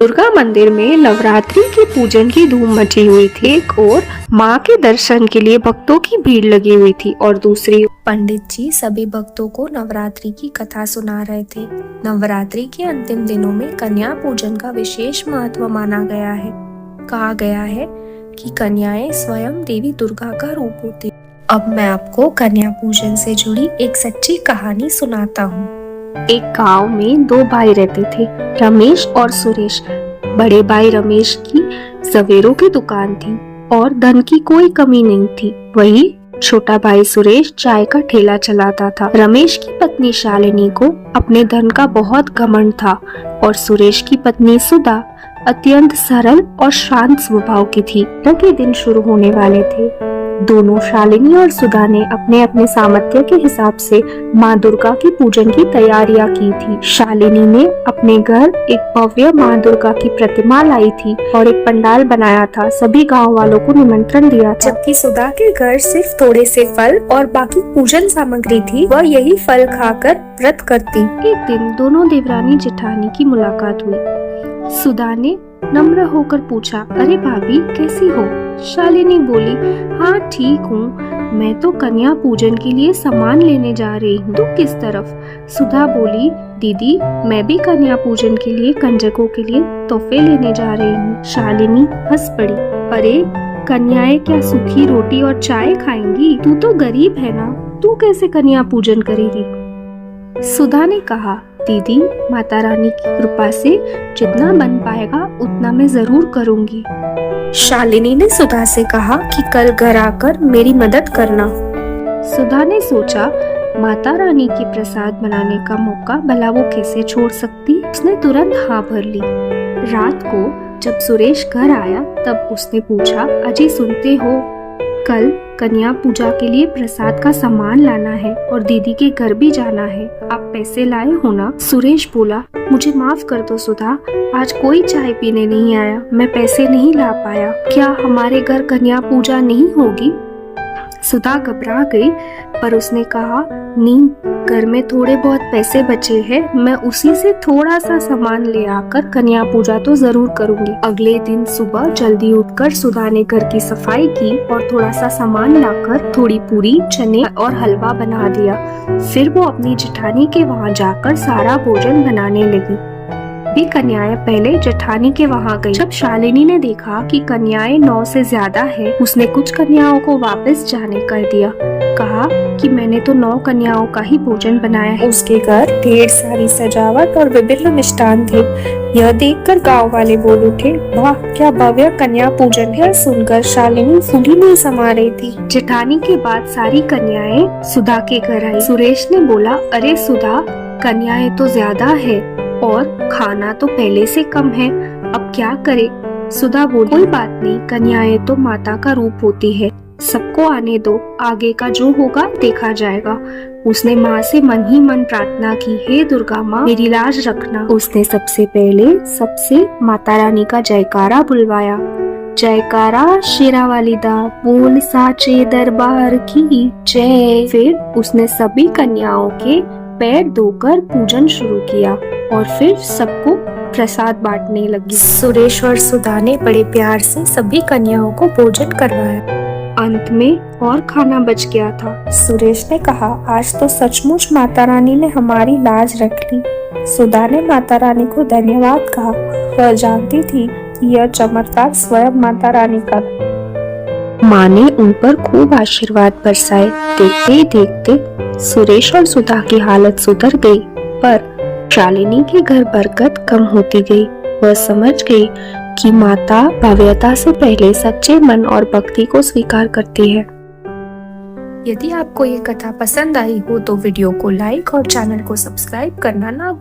दुर्गा मंदिर में नवरात्रि के पूजन की धूम मची हुई थी। एक और माँ के दर्शन के लिए भक्तों की भीड़ लगी हुई थी और दूसरी पंडित जी सभी भक्तों को नवरात्रि की कथा सुना रहे थे। नवरात्रि के अंतिम दिनों में कन्या पूजन का विशेष महत्व माना गया है। कहा गया है कि कन्याएं स्वयं देवी दुर्गा का रूप होती। अब मैं आपको कन्या पूजन से जुड़ी एक सच्ची कहानी सुनाता हूँ। एक गांव में दो भाई रहते थे, रमेश और सुरेश। बड़े भाई रमेश की सवेरों की दुकान थी और धन की कोई कमी नहीं थी। वही छोटा भाई सुरेश चाय का ठेला चलाता था। रमेश की पत्नी शालिनी को अपने धन का बहुत घमंड था और सुरेश की पत्नी सुधा अत्यंत सरल और शांत स्वभाव की थी। के दिन शुरू होने वाले थे। दोनों शालिनी और सुधा ने अपने अपने सामर्थ्य के हिसाब से माँ दुर्गा की पूजन की तैयारियां की थी। शालिनी ने अपने घर एक भव्य माँ दुर्गा की प्रतिमा लाई थी और एक पंडाल बनाया था। सभी गांव वालों को निमंत्रण दिया था। जबकि सुधा के घर सिर्फ थोड़े से फल और बाकी पूजन सामग्री थी। वह यही फल खाकर व्रत करती। एक दिन दोनों देवरानी जेठानी की मुलाकात हुई। सुधा ने नम्र होकर पूछा, अरे भाभी कैसी हो? शालिनी बोली, हाँ ठीक हूँ, मैं तो कन्या पूजन के लिए सामान लेने जा रही हूँ। तू किस तरफ? सुधा बोली, दीदी मैं भी कन्या पूजन के लिए कंजकों के लिए तोहफे लेने जा रही हूँ। शालिनी हंस पड़ी, अरे कन्याएं क्या सूखी रोटी और चाय खाएंगी? तू तो गरीब है ना, तू कैसे कन्या पूजन करेगी? सुधा ने कहा, दीदी माता रानी की कृपा से जितना बन पाएगा उतना मैं जरूर करूंगी। शालिनी ने सुधा से कहा कि कल घर आकर मेरी मदद करना। सुधा ने सोचा, माता रानी की प्रसाद बनाने का मौका भला वो कैसे छोड़ सकती। उसने तुरंत हाँ भर ली। रात को जब सुरेश घर आया तब उसने पूछा, अजी सुनते हो, कल कन्या पूजा के लिए प्रसाद का सामान लाना है और दीदी के घर भी जाना है। आप पैसे लाए हो ना? सुरेश बोला, मुझे माफ कर दो सुधा, आज कोई चाय पीने नहीं आया, मैं पैसे नहीं ला पाया। क्या हमारे घर कन्या पूजा नहीं होगी? सुधा घबरा गई, पर उसने कहा, नहीं, घर में थोड़े बहुत पैसे बचे हैं, मैं उसी से थोड़ा सा सामान ले आकर कन्या पूजा तो जरूर करूंगी। अगले दिन सुबह जल्दी उठकर सुधा ने घर की सफाई की और थोड़ा सा सामान लाकर थोड़ी पूरी, चने और हलवा बना दिया। फिर वो अपनी जेठानी के वहाँ जाकर सारा भोजन बनाने लगी। भी कन्याएं पहले जेठानी के वहाँ गई। जब शालिनी ने देखा कि कन्याएं 9 से ज्यादा है, उसने कुछ कन्याओं को वापस जाने कर दिया। कहा कि मैंने तो 9 कन्याओं का ही भोजन बनाया है। उसके घर ढेर सारी सजावट और विभिन्न मिष्ठान थे। यह देखकर गांव वाले बोल उठे, वाह क्या भव्य कन्या पूजन है। सुनकर शालिनी फूली नहीं समा रही थी। जेठानी के बाद सारी कन्याएं सुधा के घर आई। सुरेश ने बोला, अरे सुधा, कन्याएं तो ज्यादा है और खाना तो पहले से कम है, अब क्या करे? सुधा बोली, कोई बात नहीं, कन्याएं तो माता का रूप होती है, सबको आने दो, आगे का जो होगा देखा जाएगा। उसने माँ से मन ही मन प्रार्थना की, हे दुर्गा माँ मेरी लाज रखना। उसने सबसे पहले सबसे माता रानी का जयकारा बुलवाया, जयकारा शेरा वाली दा बोल साचे दरबार की जय। फिर उसने सभी कन्याओं के पैर धोकर पूजन शुरू किया और फिर सबको प्रसाद बांटने लगी। सुरेश और सुधा ने बड़े प्यार से सभी कन्याओं को भोजन करवाया। अंत में और खाना बच गया था। सुरेश ने कहा, आज तो सचमुच माता रानी ने हमारी लाज रख ली। सुधा ने माता रानी को धन्यवाद कहा। वह जानती थी कि यह चमत्कार स्वयं माता रानी का था। माँ ने उन पर खूब आशीर्वाद बरसाए। देखते ही देखते सुरेश और सुधा की हालत सुधर गई, पर शालिनी के घर बरकत कम होती गई। वह समझ गई कि माता भव्यता से पहले सच्चे मन और भक्ति को स्वीकार करती है। यदि आपको ये कथा पसंद आई हो तो वीडियो को लाइक और चैनल को सब्सक्राइब करना ना